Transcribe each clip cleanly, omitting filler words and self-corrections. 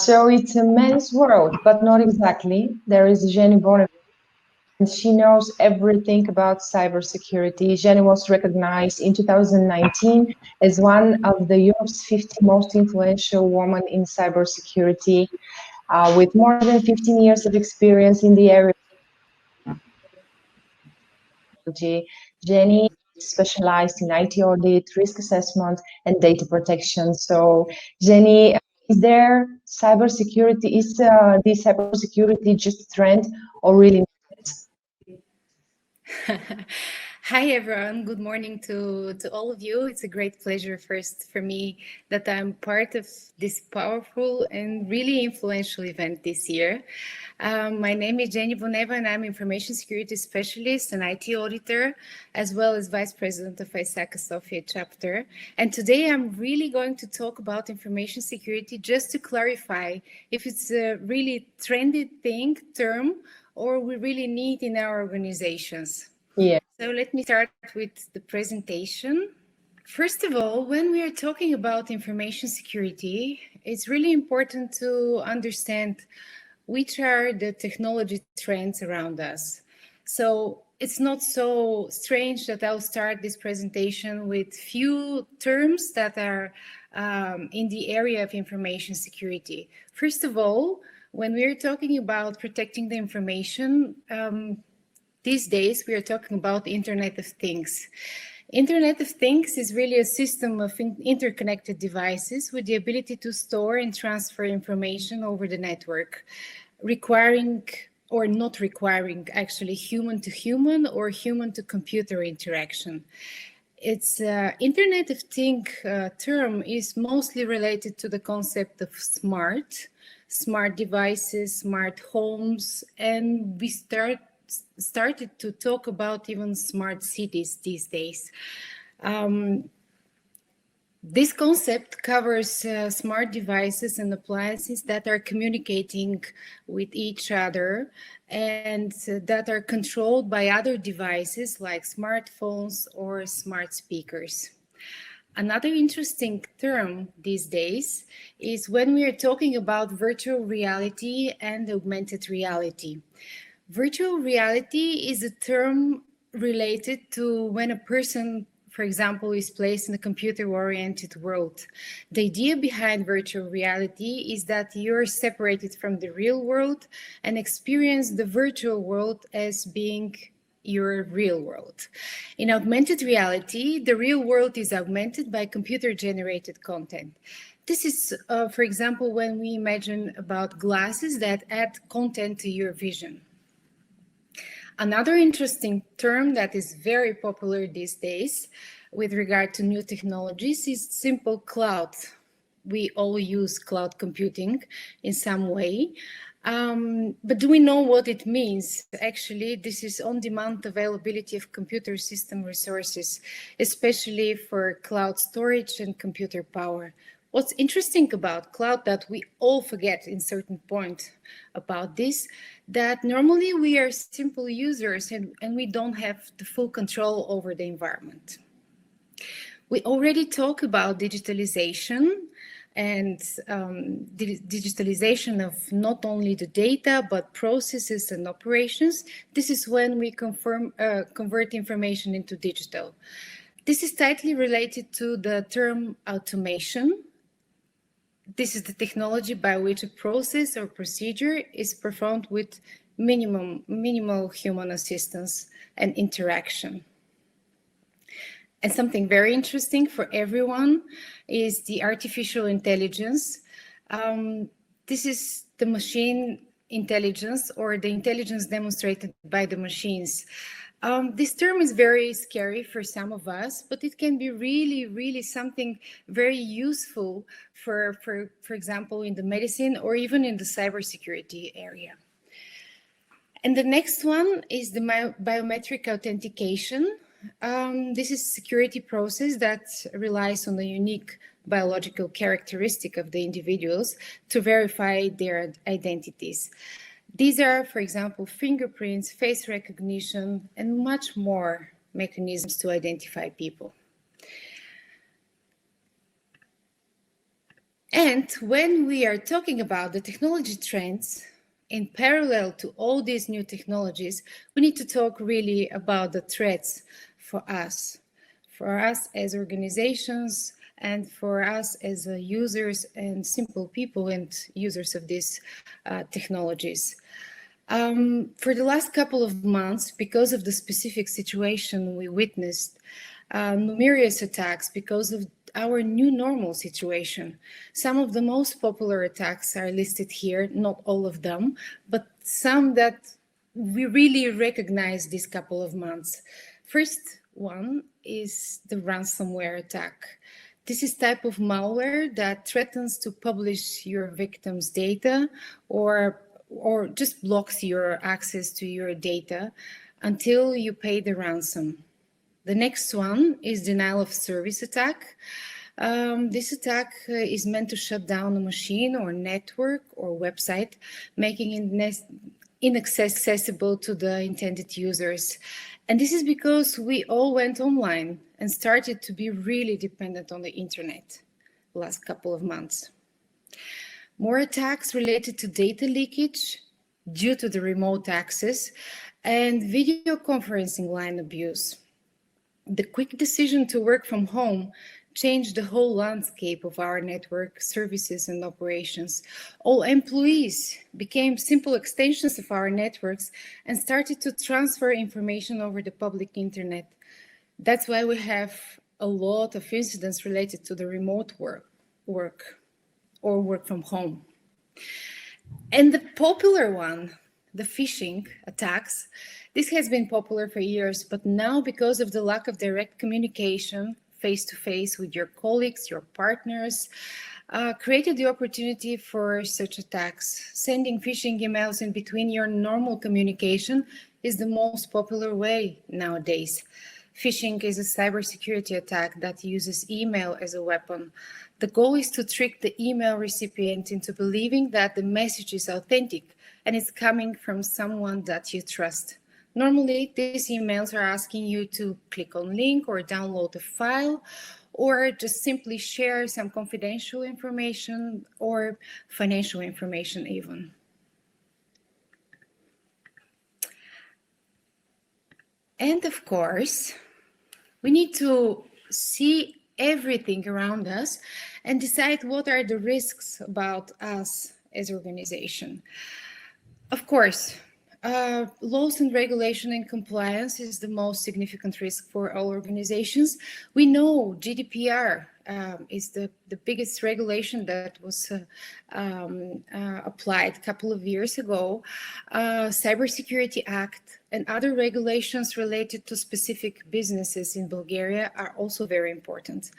So it's a men's world, but not exactly. There is Jenny Boneva, and she knows everything about cybersecurity. Jenny was recognized in 2019 as one of the Europe's 50 most influential women in cybersecurity, with more than 15 years of experience in the area. Jenny is specialized in IT audit, risk assessment, and data protection. So, Jenny, is there cybersecurity? Is the cybersecurity just a trend or really? Hi everyone, good morning to all of you. It's a great pleasure first for me that I'm part of this powerful and really influential event this year. My name is Jenny Boneva and I'm information security specialist and IT auditor, as well as vice president of ISACA Sofia chapter. And today I'm really going to talk about information security just to clarify if it's a really trendy term, or we really need in our organizations. Yeah. So let me start with the presentation. First of all, when we are talking about information security, it's really important to understand which are the technology trends around us. So it's not so strange that I'll start this presentation with few terms that are in the area of information security. First of all, when we're talking about protecting the information, these days we are talking about the Internet of Things. Internet of Things is really a system of interconnected devices with the ability to store and transfer information over the network, requiring or not requiring actually human to human or human to computer interaction. Its Internet of Things term is mostly related to the concept of smart devices, smart homes, and we started to talk about even smart cities these days. This concept covers smart devices and appliances that are communicating with each other and that are controlled by other devices like smartphones or smart speakers. Another interesting term these days is when we are talking about virtual reality and augmented reality. Virtual reality is a term related to when a person, for example, is placed in a computer-oriented world. The idea behind virtual reality is that you're separated from the real world and experience the virtual world as being your real world. In augmented reality, the real world is augmented by computer-generated content. This is, for example, when we imagine about glasses that add content to your vision. Another interesting term that is very popular these days with regard to new technologies is simple cloud. We all use cloud computing in some way. But do we know what it means? Actually, this is on-demand availability of computer system resources, especially for cloud storage and computer power. What's interesting about cloud that we all forget in certain point about this, that normally we are simple users and we don't have the full control over the environment. We already talked about digitalization and digitalization of not only the data, but processes and operations. This is when we convert information into digital. This is tightly related to the term automation. This is the technology by which a process or procedure is performed with minimal human assistance and interaction. And something very interesting for everyone is the artificial intelligence. This is the machine intelligence or the intelligence demonstrated by the machines. This term is very scary for some of us, but it can be really something very useful for example, in the medicine or even in the cybersecurity area. And the next one is the biometric authentication. This is a security process that relies on the unique biological characteristic of the individuals to verify their identities. These are, for example, fingerprints, face recognition, and much more mechanisms to identify people. And when we are talking about the technology trends, in parallel to all these new technologies, we need to talk really about the threats for us as organizations, and for us as users and simple people and users of these technologies. For the last couple of months, because of the specific situation we witnessed, numerous attacks because of our new normal situation. Some of the most popular attacks are listed here, not all of them, but some that we really recognize this couple of months. First one is the ransomware attack. This is type of malware that threatens to publish your victim's data or just blocks your access to your data until you pay the ransom. The next one is denial of service attack. This attack is meant to shut down a machine or network or website, making it inaccessible to the intended users. And this is because we all went online and started to be really dependent on the internet the last couple of months. More attacks related to data leakage due to the remote access and video conferencing line abuse. The quick decision to work from home changed the whole landscape of our network services and operations. All employees became simple extensions of our networks and started to transfer information over the public internet. That's why we have a lot of incidents related to the remote work or work from home. And the popular one, the phishing attacks, this has been popular for years, but now because of the lack of direct communication face-to-face with your colleagues, your partners, created the opportunity for such attacks. Sending phishing emails in between your normal communication is the most popular way nowadays. Phishing is a cybersecurity attack that uses email as a weapon. The goal is to trick the email recipient into believing that the message is authentic and it's coming from someone that you trust. Normally, these emails are asking you to click on link or download a file, or just simply share some confidential information or financial information even. And of course, we need to see everything around us and decide what are the risks about us as organization. Of course, laws and regulation and compliance is the most significant risk for all organizations. We know GDPR is the biggest regulation that was applied a couple of years ago. Cybersecurity Act and other regulations related to specific businesses in Bulgaria are also very important.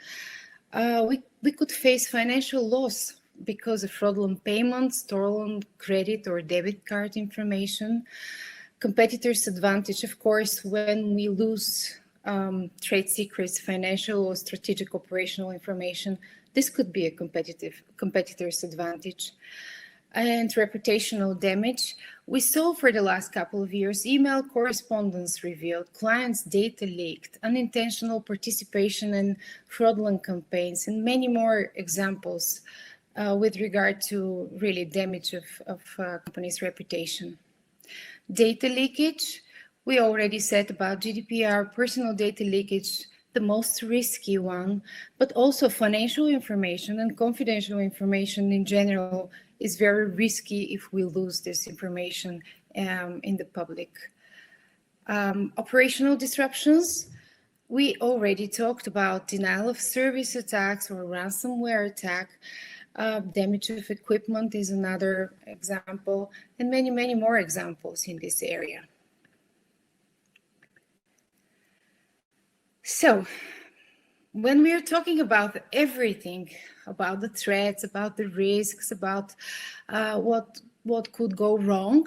We could face financial loss because of fraudulent payments, stolen credit or debit card information. Competitors' advantage, of course, when we lose trade secrets, financial or strategic operational information, this could be a competitor's advantage. And reputational damage. We saw for the last couple of years, email correspondence revealed, clients' data leaked, unintentional participation in fraudulent campaigns, and many more examples with regard to really damage of companies' reputation. Data leakage, we already said about GDPR, personal data leakage, the most risky one, but also financial information and confidential information in general is very risky if we lose this information in the public. Operational disruptions, we already talked about denial of service attacks or ransomware attack. Damage of equipment is another example, and many, many more examples in this area. So, when we are talking about everything, about the threats, about the risks, about what could go wrong,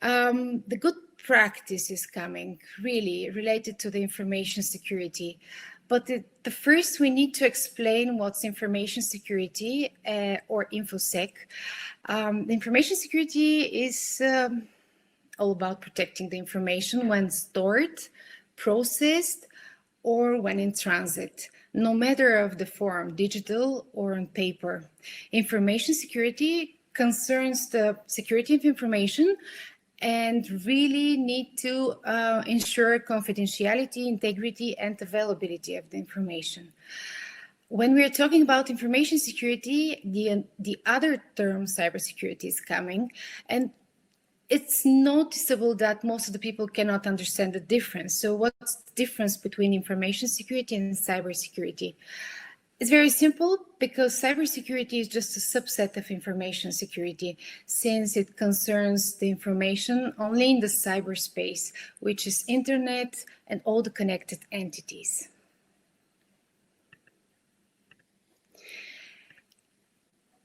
the good practice is coming, really related to the information security. But the first, we need to explain what's information security or InfoSec. Information security is all about protecting the information when stored, processed, or when in transit. no matter of the form, digital or on paper. Information security concerns the security of information and really need to ensure confidentiality, integrity, and availability of the information. When we're talking about information security, the other term cybersecurity is coming, and it's noticeable that most of the people cannot understand the difference. So what's the difference between information security and cybersecurity? It's very simple because cybersecurity is just a subset of information security, since it concerns the information only in the cyberspace, which is internet and all the connected entities.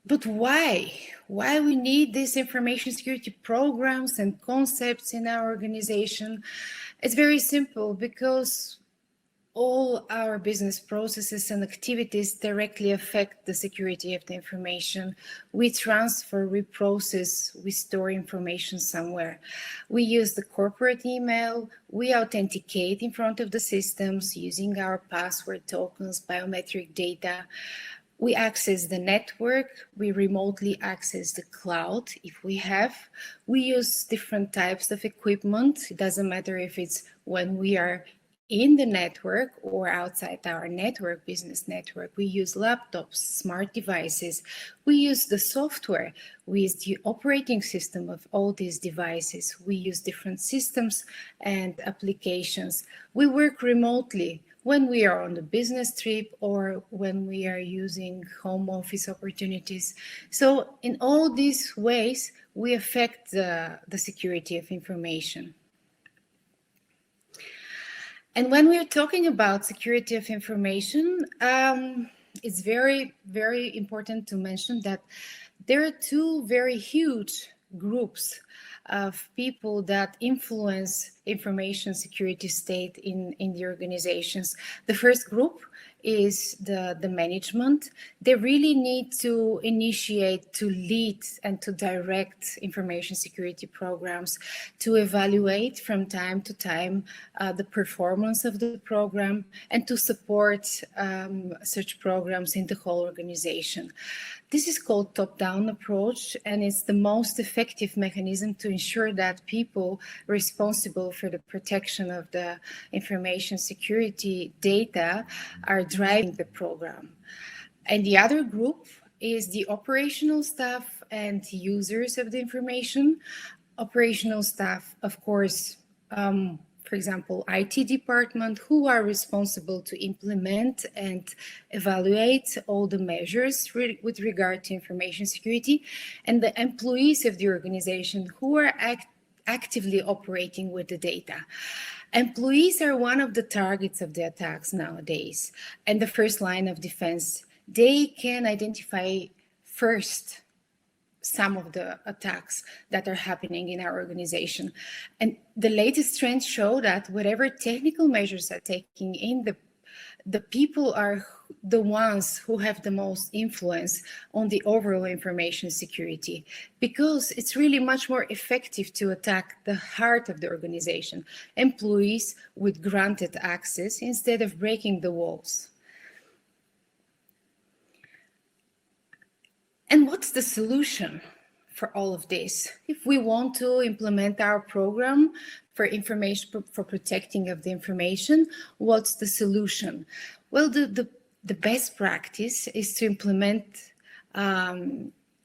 But why? Why we need these information security programs and concepts in our organization? It's very simple, because all our business processes and activities directly affect the security of the information. We transfer, we process, we store information somewhere. We use the corporate email, we authenticate in front of the systems using our password tokens, biometric data. We access the network, we remotely access the cloud if we have. We use different types of equipment. It doesn't matter if it's when we are in the network or outside our network, business network. We use laptops, smart devices. We use the software. We use the operating system of all these devices. We use different systems and applications. We work remotely when we are on the business trip or when we are using home office opportunities. So in all these ways, we affect the security of information. And when we're talking about security of information, it's very, very important to mention that there are two very huge groups of people that influence information security state in the organizations. The first group is the management. They really need to initiate, to lead, and to direct information security programs, to evaluate from time to time the performance of the program, and to support such programs in the whole organization. This is called top-down approach, and it's the most effective mechanism to ensure that people responsible for the protection of the information security data are driving the program. And the other group is the operational staff and users of the information. Operational staff, of course, for example, IT department, who are responsible to implement and evaluate all the measures with regard to information security, and the employees of the organization who are actively operating with the data. Employees are one of the targets of the attacks nowadays, and the first line of defense. They can identify first some of the attacks that are happening in our organization. And the latest trends show that whatever technical measures are taking in, the people are the ones who have the most influence on the overall information security, because it's really much more effective to attack the heart of the organization, employees with granted access, instead of breaking the walls. And what's the solution for all of this? If we want to implement our program for information, for protecting of the information, what's the solution? Well, the best practice is to implement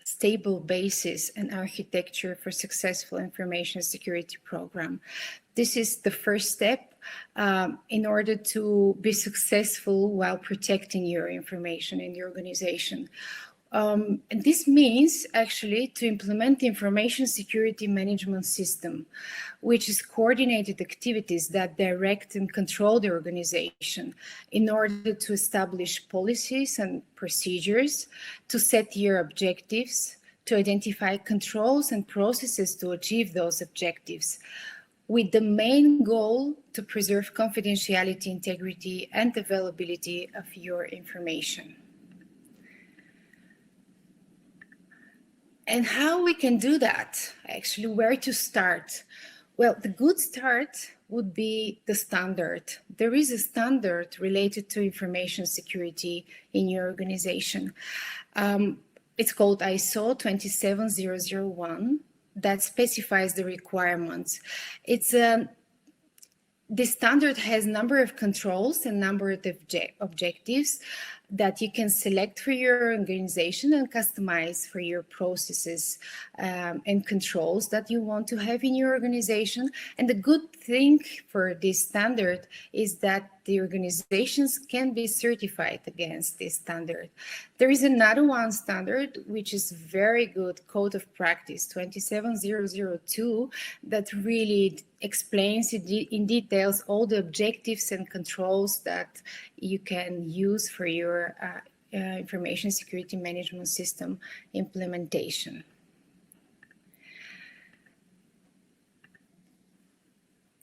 stable basis and architecture for successful information security program. This is the first step in order to be successful while protecting your information in the organization. And this means actually to implement the information security management system, which is coordinated activities that direct and control the organization in order to establish policies and procedures, to set your objectives, to identify controls and processes to achieve those objectives, with the main goal to preserve confidentiality, integrity, and availability of your information. And how we can do that, actually, where to start? Well, the good start would be the standard. There is a standard related to information security in your organization. It's called ISO 27001 that specifies the requirements. This standard has number of controls and number of objectives that you can select for your organization and customize for your processes and controls that you want to have in your organization. And the good thing for this standard is that the organizations can be certified against this standard. There is another one standard, which is very good, Code of Practice 27002, that really explains in details all the objectives and controls that you can use for your information security management system implementation.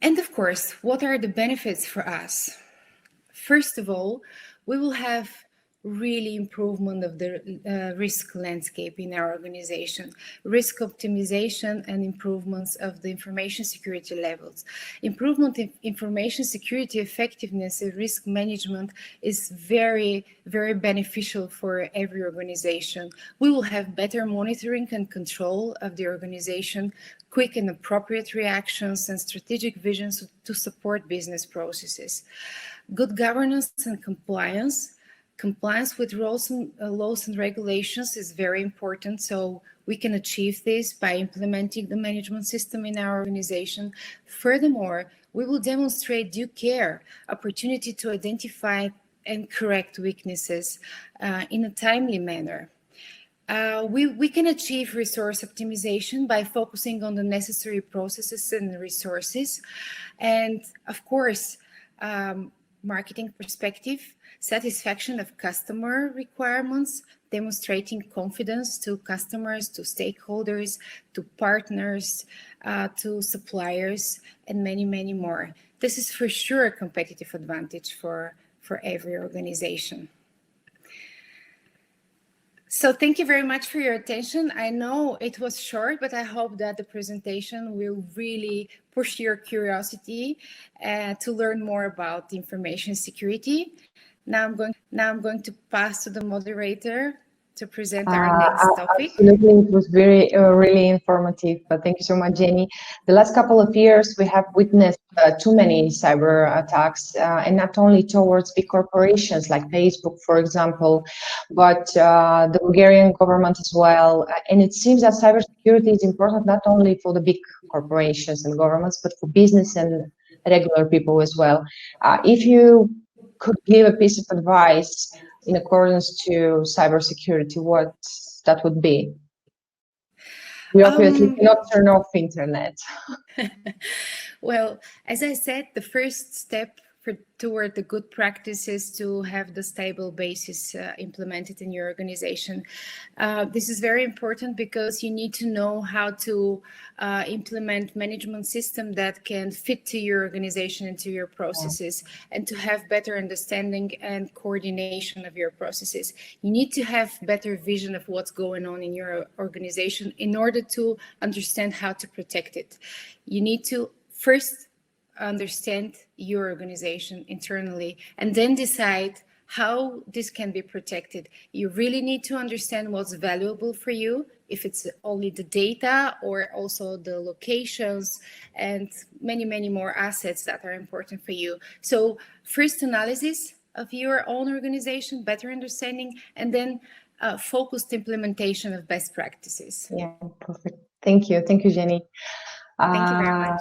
And of course, what are the benefits for us? First of all, we will have really improvement of the risk landscape in our organization, risk optimization and improvements of the information security levels. Improvement in information security effectiveness and risk management is very, very beneficial for every organization. We will have better monitoring and control of the organization, quick and appropriate reactions and strategic visions to support business processes. Good governance and compliance. Compliance with laws and regulations is very important, so we can achieve this by implementing the management system in our organization. Furthermore, we will demonstrate due care, opportunity to identify and correct weaknesses in a timely manner. We can achieve resource optimization by focusing on the necessary processes and resources. And of course, marketing perspective, satisfaction of customer requirements, demonstrating confidence to customers, to stakeholders, to partners, to suppliers, and many, many more. This is for sure a competitive advantage for every organization. So thank you very much for your attention. I know it was short, but I hope that the presentation will really push your curiosity to learn more about information security. Now I'm going to pass to the moderator to present our next topic. Absolutely, it was very really informative. But thank you so much, Jenny. The last couple of years, we have witnessed too many cyber attacks, and not only towards big corporations like Facebook, for example, but the Bulgarian government as well. And it seems that cybersecurity is important not only for the big corporations and governments, but for business and regular people as well. If you could give a piece of advice in accordance to cybersecurity, what that would be? We obviously cannot turn off internet. Well, as I said, the first step toward the good practices to have the stable basis implemented in your organization. This is very important because you need to know how to implement management system that can fit to your organization and to your processes, and to have better understanding and coordination of your processes. You need to have better vision of what's going on in your organization in order to understand how to protect it. You need to first understand your organization internally and then decide how this can be protected. You really need to understand what's valuable for you, if it's only the data or also the locations and many, many more assets that are important for you. So first analysis of your own organization, better understanding, and then focused implementation of best practices. Yeah, perfect. Thank you. Thank you, Jenny. Thank you very much.